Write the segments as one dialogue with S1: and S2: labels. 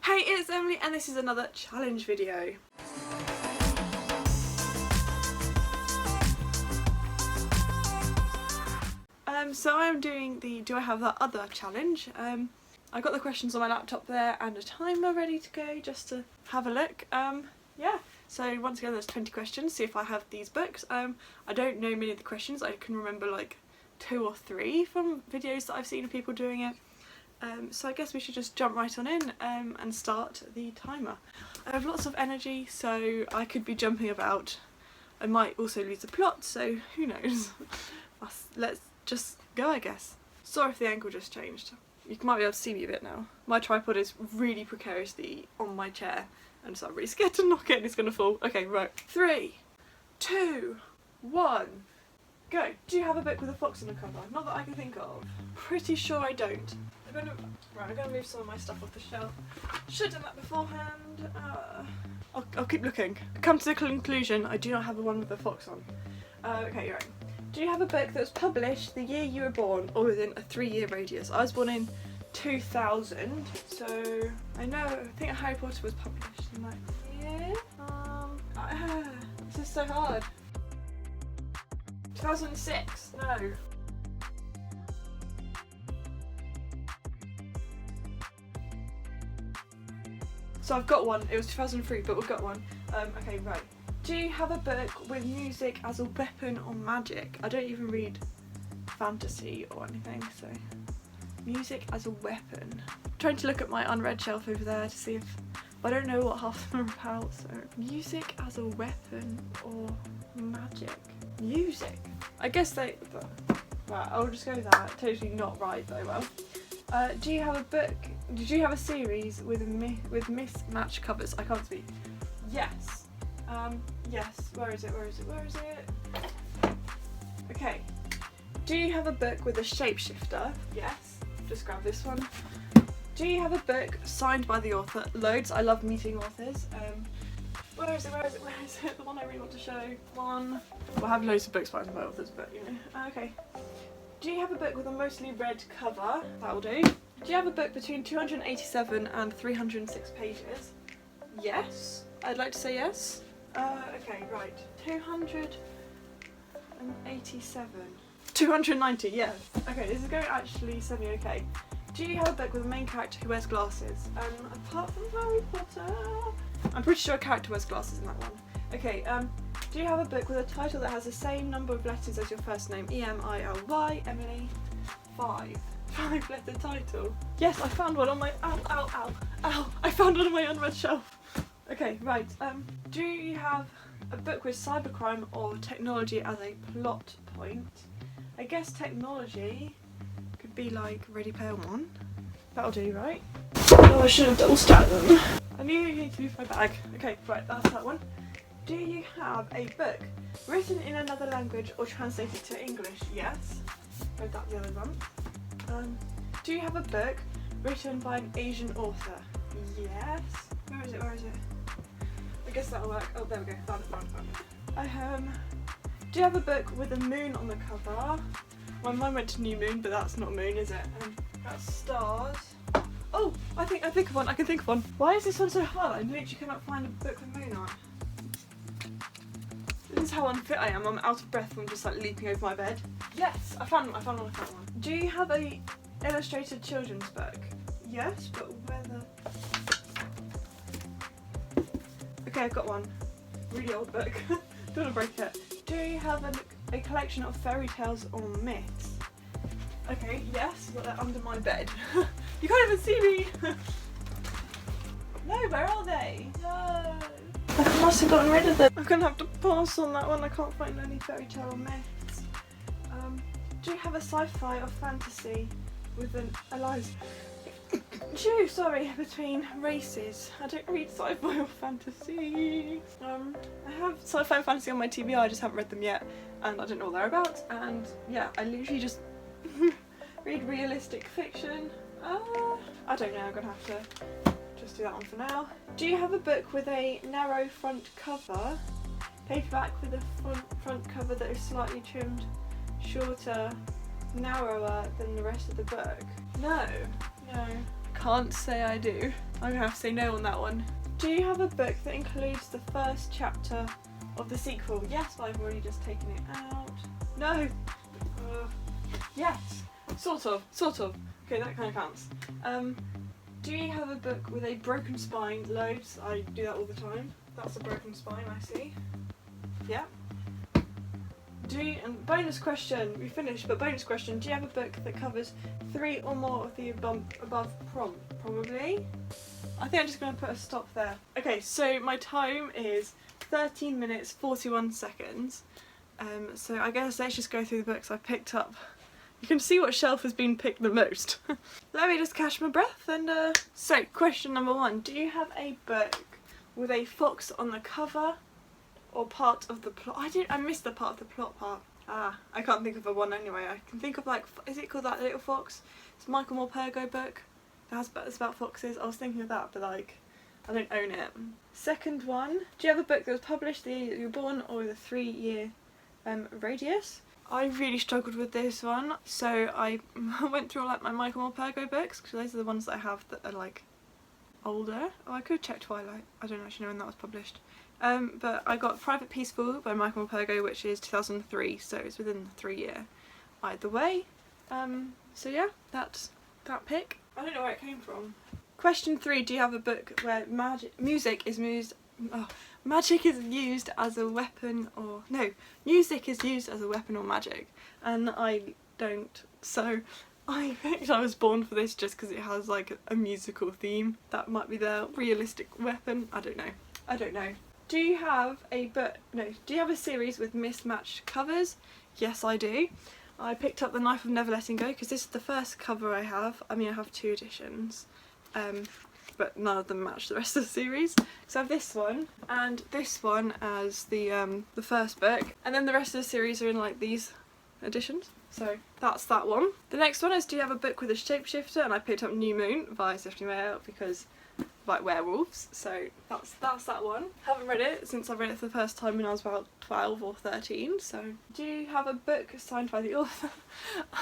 S1: Hey, it's Emily and this is another challenge video. So I'm doing the Do I Have That Other challenge. I got the questions on my laptop there and a timer ready to go just to have a look. Yeah, so once again there's 20 questions, see if I have these books. I don't know many of the questions, I can remember like 2 or 3 from videos that I've seen of people doing it. So I guess we should just jump right on in and start the timer. I have lots of energy, so I could be jumping about. I might also lose the plot, so who knows. Let's just go, I guess. Sorry if the angle just changed. You might be able to see me a bit now. My tripod is really precariously on my chair, and so I'm really scared to knock it and it's gonna fall. Okay, right. 3, 2, 1, go. Do you have a book with a fox on the cover? Not that I can think of. Pretty sure I don't. I'm gonna move some of my stuff off the shelf. Should have done that beforehand. I'll keep looking. Come to the conclusion, I do not have the one with the fox on. Okay, you're right. Do you have a book that was published the year you were born or within a 3-year radius? I was born in 2000, so I think Harry Potter was published in that year. This is so hard. 2006, no. So I've got one, it was 2003, but we've got one. Okay, right. Do you have a book with music as a weapon or magic? I don't even read fantasy or anything, so music as a weapon. I'm trying to look at my unread shelf over there to see if I don't know what half of them are about, so music as a weapon or magic. Music. I guess right, I'll just go with that. Totally not right though, well. Do you have a book, did you have a series with mismatched covers? I can't speak. Yes. Yes, where is it? Okay. Do you have a book with a shapeshifter? Yes. Just grab this one. Do you have a book signed by the author? Loads. I love meeting authors. Where is it? The one I really want to show. One. Well, I have loads of books signed by authors, but you know. Okay. Do you have a book with a mostly red cover? That'll do. Do you have a book between 287 and 306 pages? Yes. I'd like to say yes. Okay, right. 287. 290, yeah. Okay, this is going actually semi-okay. Do you have a book with a main character who wears glasses? Apart from Harry Potter? I'm pretty sure a character wears glasses in that one. Okay, do you have a book with a title that has the same number of letters as your first name? E-M-I-L-Y, Emily. 5. 5-letter title. Yes, I found one on my, ow. I found one on my unread shelf. Okay, right. Do you have a book with cybercrime or technology as a plot point? I guess technology could be like Ready Player One. That'll do, right? Oh, I should have double stacked them. I need to move my bag. Okay, right, that's that one. Do you have a book written in another language or translated to English? Yes. Read that the other month. Do you have a book written by an Asian author? Yes. Where is it? I guess that'll work. Oh, there we go. Found it. Do you have a book with a moon on the cover? My mind went to New Moon, but that's not moon, is it? That's stars. Oh, I can think of one. Why is this one so hard? I literally cannot find a book with moon on. This is how unfit I am. I'm out of breath from just like leaping over my bed. Yes, I found one. Do you have a illustrated children's book? Yes, but whether. Okay, I've got one. Really old book. Don't want to break it. Do you have a collection of fairy tales or myths? Okay, yes, but they're under my bed. You can't even see me! No, where are they? No! I must have gotten rid of them. I'm gonna have to pass on that one. I can't find any fairy tale or myths. Do you have a sci-fi or fantasy with an Eliza? Between races. I don't read sci-fi or fantasy. I have sci-fi and fantasy on my TBR, I just haven't read them yet, and I don't know what they're about, and yeah, I literally just read realistic fiction. I don't know, I'm gonna have to just do that one for now. Do you have a book with a narrow front cover? Paperback with a front cover that is slightly trimmed, shorter, narrower than the rest of the book? No. Can't say I do. I'm gonna have to say no on that one. Do you have a book that includes the first chapter of the sequel? Yes, but I've already just taken it out. No. Yes. Sort of. Okay, that kind of counts. Do you have a book with a broken spine? Loads. I do that all the time. That's a broken spine, I see. Yeah. And bonus question, we finished, but bonus question, do you have a book that covers 3 or more of the above prompt? Probably. I think I'm just going to put a stop there. Okay, so my time is 13 minutes 41 seconds. So I guess let's just go through the books I picked up. You can see what shelf has been picked the most. Let me just catch my breath and so question number 1, do you have a book with a fox on the cover or part of the plot? I missed the part of the plot part. I can't think of a one anyway. I can think of like, is it called That Little Fox? It's a Michael Morpurgo book. It's about foxes. I was thinking of that, but like, I don't own it. Second one, do you have a book that was published the year you were born or with a 3-year radius? I really struggled with this one, so I went through like my Michael Morpurgo books, because those are the ones that I have that are like older. Oh, I could check Twilight. I don't actually know when that was published. But I got Private Peaceful by Michael Morpurgo, which is 2003, so it's within the 3-year either way. So yeah, that's that pick. I don't know where it came from. Question 3, do you have a book where music is used as a weapon or... No, music is used as a weapon or magic, and I don't, so I picked I Was Born for this just because it has like a musical theme. That might be their realistic weapon, I don't know. Do you have a book, no, do you have a series with mismatched covers? Yes, I do. I picked up The Knife of Never Letting Go because this is the first cover I have. I mean, I have 2 editions, but none of them match the rest of the series. So I have this one and this one as the first book, and then the rest of the series are in like these editions. So that's that one. The next one is, do you have a book with a shapeshifter? And I picked up New Moon by Stephanie Meyer because like werewolves, so that's that one. Haven't read it since I read it for the first time when I was about 12 or 13. So do you have a book signed by the author?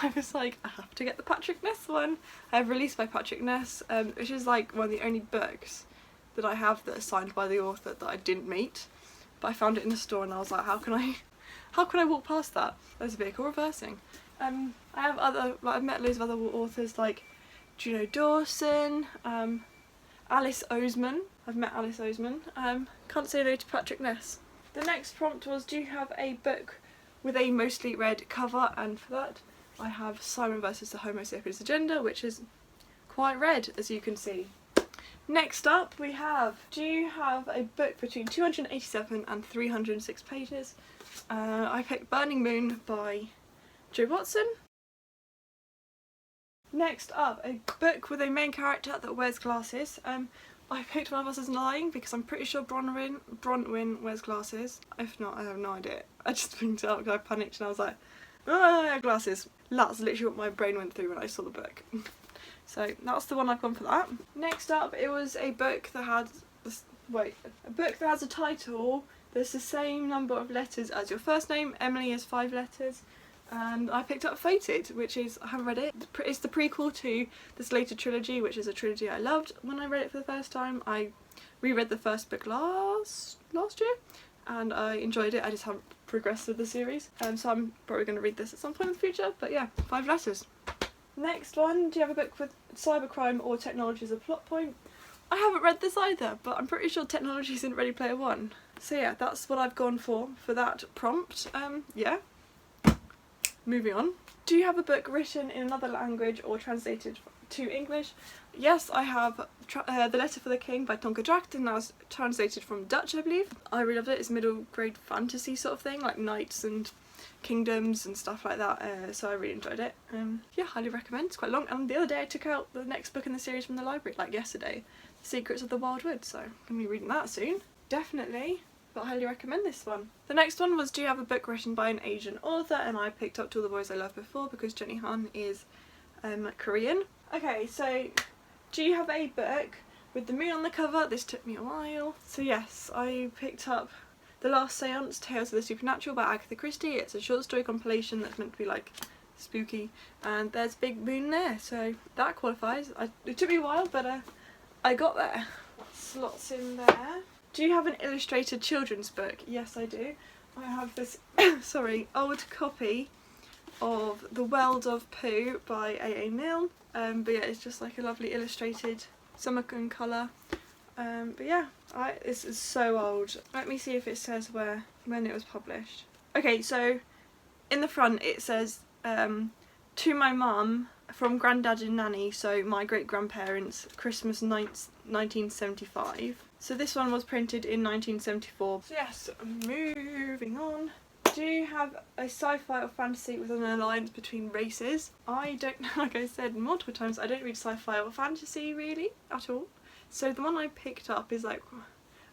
S1: I was like, I have to get the Patrick Ness one. I have Released by Patrick Ness, which is like one of the only books that I have that are signed by the author that I didn't meet, but I found it in the store and I was like, how can I walk past that? There's a vehicle reversing. I have I've met loads of other authors like Juno Dawson, Alice Oseman. I've met Alice Oseman. Can't say no to Patrick Ness. The next prompt was, do you have a book with a mostly read cover? And for that I have Simon vs. the Homo Sapiens Agenda, which is quite read, as you can see. Next up we have, do you have a book between 287 and 306 pages? I picked Burning Moon by Jo Watson. Next up, a book with a main character that wears glasses. I picked One of Us Is Lying because I'm pretty sure Bronwyn wears glasses. If not, I have no idea. I just picked it up because I panicked and I was like, ah, glasses. That's literally what my brain went through when I saw the book. So that's the one I've gone for that. Next up, it was a book that had a book that has a title that's the same number of letters as your first name. Emily is 5 letters. And I picked up Fated, which is, I haven't read it, it's the prequel to the Slated trilogy, which is a trilogy I loved when I read it for the first time. I reread the first book last year and I enjoyed it. I just haven't progressed with the series, so I'm probably going to read this at some point in the future, but yeah, 5 letters. Next one, do you have a book with cybercrime or technology as a plot point? I haven't read this either, but I'm pretty sure technology is in Ready Player One. So yeah, that's what I've gone for that prompt. Yeah. Moving on. Do you have a book written in another language or translated to English? Yes, I have The Letter for the King by Tonka Dracht, and that was translated from Dutch, I believe. I really loved it. It's middle grade fantasy sort of thing, like knights and kingdoms and stuff like that, so I really enjoyed it. Yeah, highly recommend. It's quite long, and the other day I took out the next book in the series from the library, like yesterday, The Secrets of the Wild Wood, so I'm going to be reading that soon. Definitely. But I highly recommend this one. The next one was, do you have a book written by an Asian author? And I picked up To All the Boys I Loved Before because Jenny Han is Korean. Okay, so do you have a book with the moon on the cover? This took me a while. So yes, I picked up The Last Seance, Tales of the Supernatural by Agatha Christie. It's a short story compilation that's meant to be like spooky, and there's a big moon there, so that qualifies. It took me a while, but I got there. That slots in there. Do you have an illustrated children's book? Yes, I do. I have this sorry, old copy of The World of Pooh by A.A. Milne. But yeah, it's just like a lovely illustrated summer colour. But yeah, this is so old. Let me see if it says when it was published. Okay, so in the front it says to my mum from Grandad and Nanny, so my great-grandparents, Christmas 1975. So this one was printed in 1974. So yes, moving on. Do you have a sci-fi or fantasy with an alliance between races? I don't know, like I said multiple times, I don't read sci-fi or fantasy really at all. So the one I picked up is like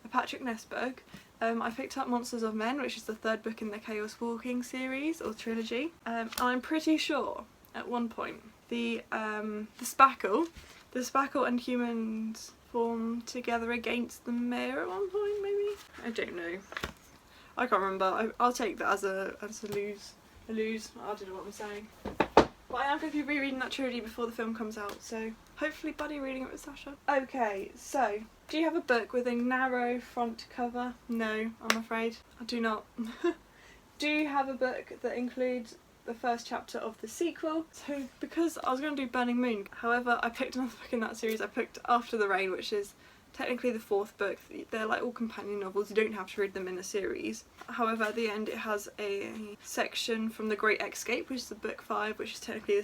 S1: a Patrick Ness book. I picked up Monsters of Men, which is the 3rd book in the Chaos Walking series or trilogy. And I'm pretty sure at one point the spackle and humans form together against the mayor at one point, maybe? I don't know. I can't remember. I'll take that as a lose. I don't know what I'm saying. But I am going to be rereading that trilogy before the film comes out, so hopefully buddy reading it with Sasha. Okay, so do you have a book with a narrow front cover? No, I'm afraid. I do not. Do you have a book that includes the first chapter of the sequel? So because I was going to do Burning Moon, however I picked another book in that series. I picked After the Rain, which is technically the 4th book. They're like all companion novels, you don't have to read them in a series. However, at the end it has a section from The Great Escape, which is the book 5, which is technically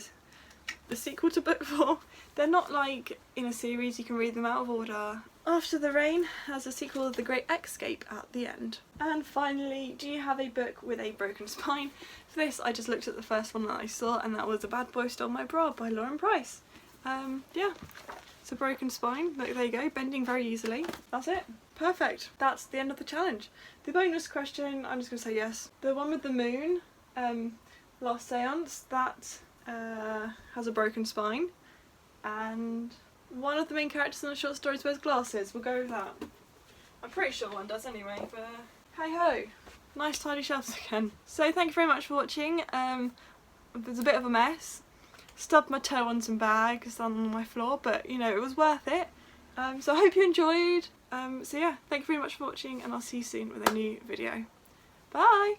S1: the sequel to book 4. They're not like in a series, you can read them out of order. After the Rain has a sequel of The Great Escape at the end. And finally, do you have a book with a broken spine? For this I just looked at the first one that I saw, and that was A Bad Boy Stole My Bra by Lauren Price. Yeah, it's a broken spine. Look, there you go, bending very easily. That's it. Perfect. That's the end of the challenge. The bonus question, I'm just going to say yes. The one with the moon, Last Seance, that has a broken spine. And one of the main characters in the short stories wears glasses. We'll go with that. I'm pretty sure one does anyway, but hey ho. Nice tidy shelves again. So thank you very much for watching. There's a bit of a mess. Stubbed my toe on some bags on my floor, but you know, it was worth it. So I hope you enjoyed. So yeah, thank you very much for watching, and I'll see you soon with a new video. Bye!